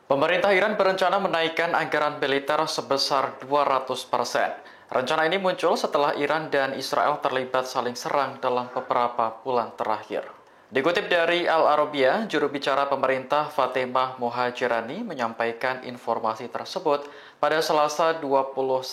Pemerintah Iran berencana menaikkan anggaran militer sebesar 200%. Rencana ini muncul setelah Iran dan Israel terlibat saling serang dalam beberapa bulan terakhir. Dikutip dari Al Arabiya, juru bicara pemerintah Fatimah Mohajirani menyampaikan informasi tersebut pada Selasa 29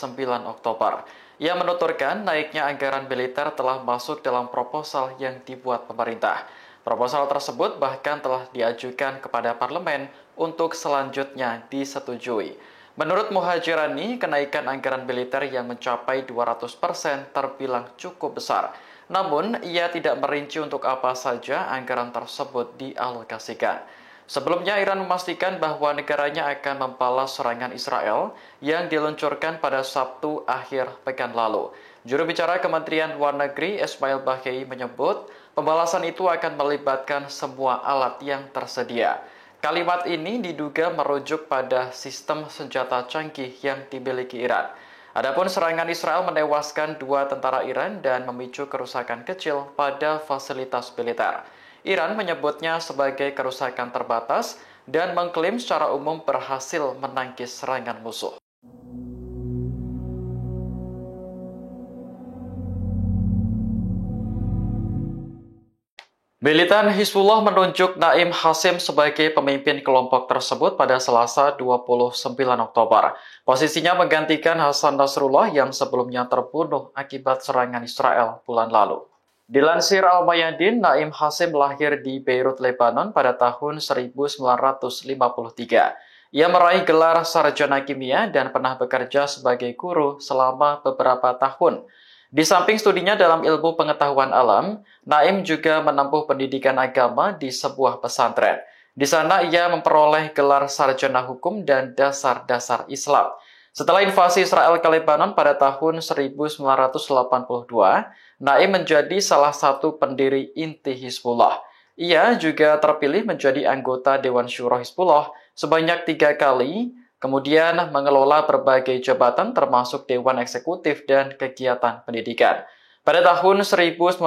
Oktober. Ia menuturkan naiknya anggaran militer telah masuk dalam proposal yang dibuat pemerintah. Proposal tersebut bahkan telah diajukan kepada parlemen untuk selanjutnya disetujui. Menurut Muhajirani, kenaikan anggaran militer yang mencapai 200% terbilang cukup besar. Namun, ia tidak merinci untuk apa saja anggaran tersebut dialokasikan. Sebelumnya, Iran memastikan bahwa negaranya akan membalas serangan Israel yang diluncurkan pada Sabtu akhir pekan lalu. Juru bicara Kementerian Luar Negeri Ismail Baghei menyebut pembalasan itu akan melibatkan semua alat yang tersedia. Kalimat ini diduga merujuk pada sistem senjata canggih yang dimiliki Iran. Adapun serangan Israel menewaskan 2 tentara Iran dan memicu kerusakan kecil pada fasilitas militer. Iran menyebutnya sebagai kerusakan terbatas dan mengklaim secara umum berhasil menangkis serangan musuh. Militan Hizbullah menunjuk Naim Hasim sebagai pemimpin kelompok tersebut pada Selasa 29 Oktober. Posisinya menggantikan Hasan Nasrullah yang sebelumnya terbunuh akibat serangan Israel bulan lalu. Dilansir Al-Mayadin, Naim Hasim lahir di Beirut, Lebanon pada tahun 1953. Ia meraih gelar sarjana kimia dan pernah bekerja sebagai guru selama beberapa tahun. Di samping studinya dalam ilmu pengetahuan alam, Naim juga menempuh pendidikan agama di sebuah pesantren. Di sana ia memperoleh gelar sarjana hukum dan dasar-dasar Islam. Setelah invasi Israel ke Lebanon pada tahun 1982, Naim menjadi salah satu pendiri inti Hizbullah. Ia juga terpilih menjadi anggota Dewan Syuro Hizbullah sebanyak 3 kali, kemudian mengelola berbagai jabatan termasuk Dewan Eksekutif dan kegiatan pendidikan. Pada tahun 1991,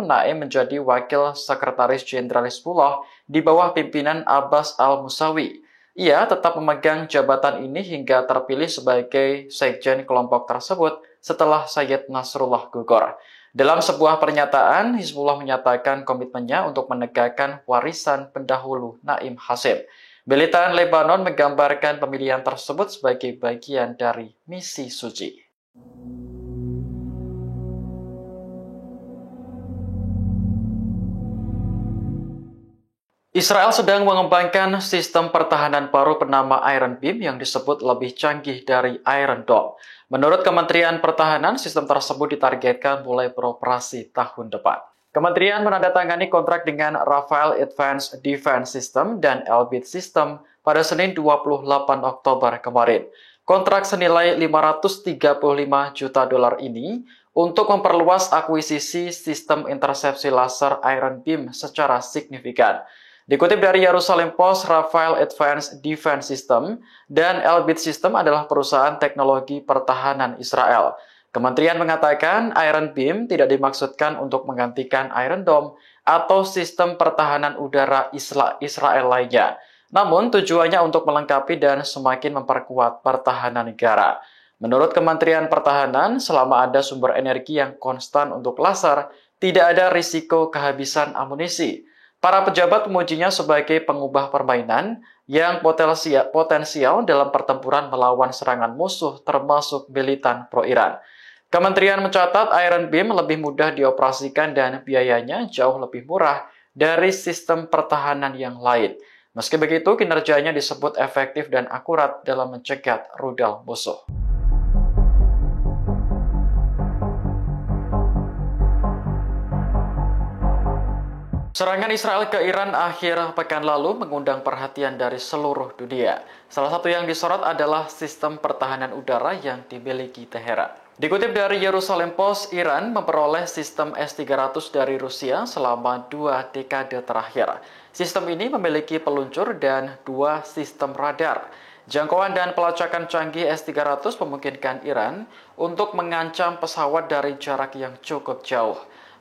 Naim menjadi Wakil Sekretaris Jenderal Hizbullah di bawah pimpinan Abbas Al-Musawi. Ia tetap memegang jabatan ini hingga terpilih sebagai sekjen kelompok tersebut setelah Sayyid Nasrullah gugur. Dalam sebuah pernyataan, Hizbullah menyatakan komitmennya untuk menegakkan warisan pendahulu Naim Hasim. Militan Lebanon menggambarkan pemilihan tersebut sebagai bagian dari misi suci. Israel sedang mengembangkan sistem pertahanan baru bernama Iron Beam yang disebut lebih canggih dari Iron Dome. Menurut Kementerian Pertahanan, sistem tersebut ditargetkan mulai beroperasi tahun depan. Kementerian menandatangani kontrak dengan Rafael Advanced Defense System dan Elbit System pada Senin 28 Oktober kemarin. Kontrak senilai 535 juta dolar ini untuk memperluas akuisisi sistem intersepsi laser Iron Beam secara signifikan. Dikutip dari Jerusalem Post, Rafael Advanced Defense System dan Elbit System adalah perusahaan teknologi pertahanan Israel. Kementerian mengatakan Iron Beam tidak dimaksudkan untuk menggantikan Iron Dome atau sistem pertahanan udara Israel lainnya. Namun tujuannya untuk melengkapi dan semakin memperkuat pertahanan negara. Menurut Kementerian Pertahanan, selama ada sumber energi yang konstan untuk laser, tidak ada risiko kehabisan amunisi. Para pejabat memujinya sebagai pengubah permainan yang potensial dalam pertempuran melawan serangan musuh termasuk militan pro-Iran. Kementerian mencatat Iron Beam lebih mudah dioperasikan dan biayanya jauh lebih murah dari sistem pertahanan yang lain. Meski begitu, kinerjanya disebut efektif dan akurat dalam mencegat rudal musuh. Serangan Israel ke Iran akhir pekan lalu mengundang perhatian dari seluruh dunia. Salah satu yang disorot adalah sistem pertahanan udara yang dimiliki Teheran. Dikutip dari Jerusalem Post, Iran memperoleh sistem S-300 dari Rusia selama 2 dekade terakhir. Sistem ini memiliki peluncur dan 2 sistem radar. Jangkauan dan pelacakan canggih S-300 memungkinkan Iran untuk mengancam pesawat dari jarak yang cukup jauh.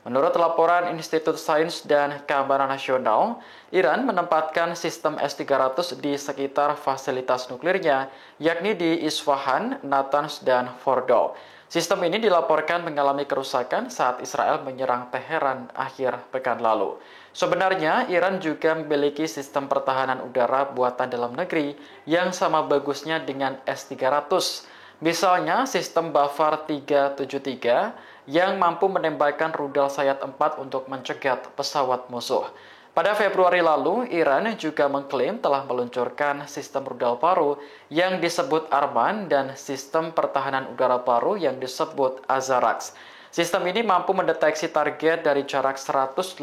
Menurut laporan Institut Sains dan Keamanan Nasional, Iran menempatkan sistem S-300 di sekitar fasilitas nuklirnya, yakni di Isfahan, Natanz, dan Fordow. Sistem ini dilaporkan mengalami kerusakan saat Israel menyerang Teheran akhir pekan lalu. Sebenarnya, Iran juga memiliki sistem pertahanan udara buatan dalam negeri yang sama bagusnya dengan S-300. Misalnya, sistem Bafar 373 yang mampu menembakkan rudal sayap 4 untuk mencegat pesawat musuh. Pada Februari lalu, Iran juga mengklaim telah meluncurkan sistem rudal paru yang disebut Arman dan sistem pertahanan udara paru yang disebut Azarax. Sistem ini mampu mendeteksi target dari jarak 180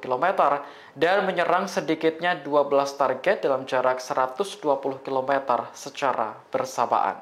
km dan menyerang sedikitnya 12 target dalam jarak 120 km secara bersamaan.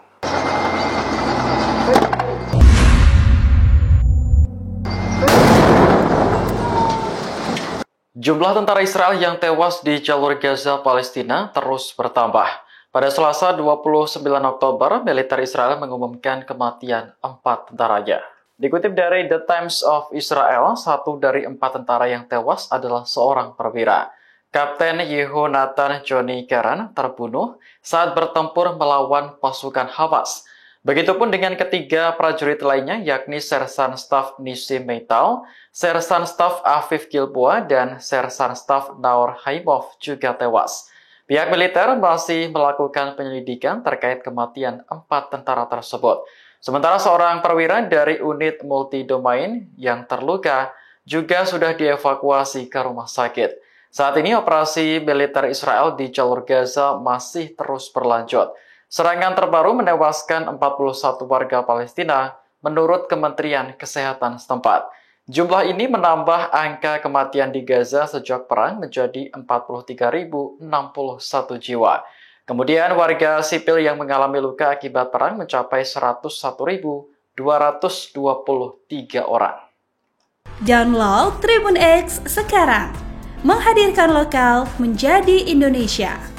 Jumlah tentara Israel yang tewas di jalur Gaza, Palestina terus bertambah. Pada Selasa 29 Oktober, militer Israel mengumumkan kematian 4 tentaranya. Dikutip dari The Times of Israel, 1 dari 4 tentara yang tewas adalah seorang perwira. Kapten Yehonatan Johnny Karen terbunuh saat bertempur melawan pasukan Hamas. Begitupun dengan ketiga prajurit lainnya, yakni Sersan Staf Nissim Meital, Sersan Staf Aviv Gilboa, dan Sersan Staf Naor Haimov juga tewas. Pihak militer masih melakukan penyelidikan terkait kematian 4 tentara tersebut. Sementara seorang perwira dari unit multi-domain yang terluka juga sudah dievakuasi ke rumah sakit. Saat ini operasi militer Israel di jalur Gaza masih terus berlanjut. Serangan terbaru menewaskan 41 warga Palestina menurut Kementerian Kesehatan setempat. Jumlah ini menambah angka kematian di Gaza sejak perang menjadi 43.061 jiwa. Kemudian warga sipil yang mengalami luka akibat perang mencapai 101.223 orang. Download Tribun X sekarang, menghadirkan lokal menjadi Indonesia.